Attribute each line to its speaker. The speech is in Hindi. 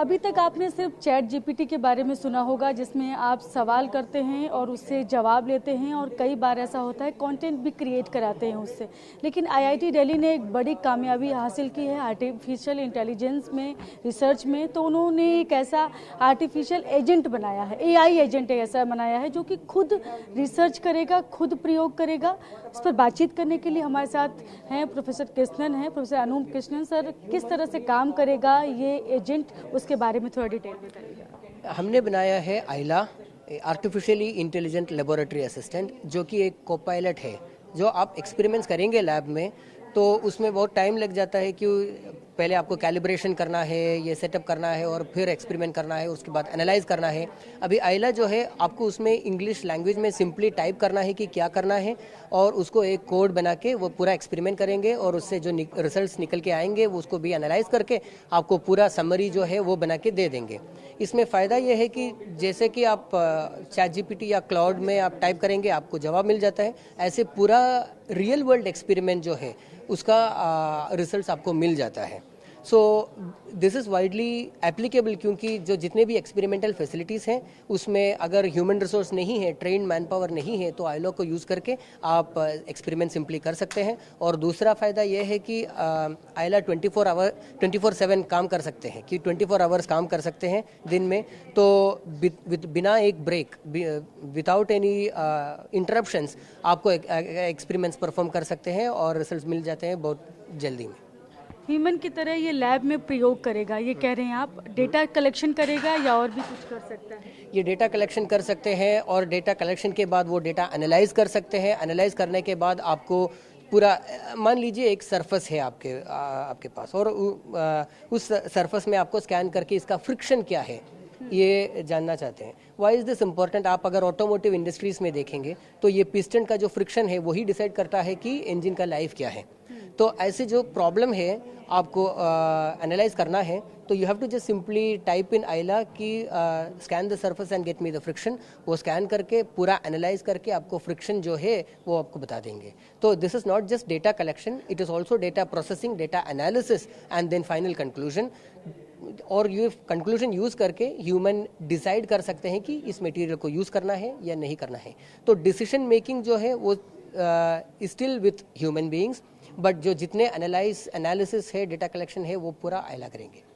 Speaker 1: अभी तक आपने सिर्फ चैट जीपीटी के बारे में सुना होगा, जिसमें आप सवाल करते हैं और उससे जवाब लेते हैं, और कई बार ऐसा होता है कंटेंट भी क्रिएट कराते हैं उससे। लेकिन आईआईटी दिल्ली ने एक बड़ी कामयाबी हासिल की है आर्टिफिशियल इंटेलिजेंस में, रिसर्च में। तो उन्होंने एक ऐसा आर्टिफिशियल एजेंट बनाया है, एआई एजेंट ऐसा बनाया है जो कि खुद रिसर्च करेगा, खुद प्रयोग करेगा। इस पर बातचीत करने के लिए हमारे साथ हैं प्रोफेसर कृष्णन हैं, प्रोफेसर अनूप कृष्णन। सर, किस तरह से काम करेगा ये एजेंट, उसके बारे में थोड़ा डिटेल बताइएगा।
Speaker 2: हमने बनाया है आइला, आर्टिफिशियली इंटेलिजेंट लेबोरेटरी असिस्टेंट, जो कि एक कोपायलट है। जो आप एक्सपेरिमेंट्स करेंगे लैब में तो उसमें बहुत टाइम लग जाता है कि पहले आपको कैलिब्रेशन करना है, ये सेटअप करना है और फिर एक्सपेरिमेंट करना है, उसके बाद एनालाइज करना है। अभी आइला जो है आपको उसमें इंग्लिश लैंग्वेज में सिंपली टाइप करना है कि क्या करना है, और उसको एक कोड बना के वो पूरा एक्सपेरिमेंट करेंगे, और उससे जो रिजल्ट्स निकल के आएंगे वो उसको भी एनालाइज करके आपको पूरा समरी जो है वो बना के दे देंगे। इसमें फ़ायदा ये है कि जैसे कि आप चैट जीपीटी या क्लाउड में आप टाइप करेंगे आपको जवाब मिल जाता है, ऐसे पूरा रियल वर्ल्ड एक्सपेरिमेंट जो है उसका रिजल्ट्स आपको मिल जाता है। So this is widely applicable, क्योंकि जो जितने भी एक्सपेरिमेंटल फैसिलिटीज़ हैं उसमें अगर ह्यूमन रिसोर्स नहीं है, ट्रेंड मैन पावर नहीं है, तो आइलो को यूज़ करके आप एक्सपेरिमेंट सिंपली कर सकते हैं। और दूसरा फ़ायदा यह है कि आइला 24/7 काम कर सकते हैं, कि 24 आवर्स काम कर सकते हैं दिन में। तो बिना एक ब्रेक, विदाउट एनी इंटरप्शंस आपको एक्सपेरिमेंट्स परफॉर्म कर सकते हैं और रिजल्ट्स मिल जाते हैं बहुत जल्दी में।
Speaker 1: ह्यूमन की तरह ये लैब में प्रयोग करेगा, ये कह रहे हैं आप? डेटा कलेक्शन करेगा या और भी कुछ कर सकता है?
Speaker 2: ये डेटा कलेक्शन कर सकते हैं, और डेटा कलेक्शन के बाद वो डेटा एनालाइज कर सकते हैं। एनालाइज करने के बाद आपको पूरा, मान लीजिए एक सरफेस है आपके पास, और उस सरफेस में आपको स्कैन करके इसका फ्रिक्शन क्या है ये जानना चाहते हैं। Why is this important? आप अगर ऑटोमोटिव इंडस्ट्रीज में देखेंगे तो ये पिस्टन का जो फ्रिक्शन है वही डिसाइड करता है कि इंजन का लाइफ क्या है। तो ऐसे जो प्रॉब्लम है आपको एनालाइज करना है, तो you have to just simply type in Ayla कि scan the surface and get me the friction. वो स्कैन करके पूरा एनालाइज करके आपको फ्रिक्शन जो है वो आपको बता देंगे। तो this is not just data collection, it is also data processing, data analysis and then final conclusion. और ये कंक्लूजन यूज़ करके ह्यूमन डिसाइड कर सकते हैं कि इस मटेरियल को यूज़ करना है या नहीं करना है। तो डिसीजन मेकिंग जो है वो still with human beings, but जो जितने एनालिसिस है, डेटा कलेक्शन है, वो पूरा आइला करेंगे।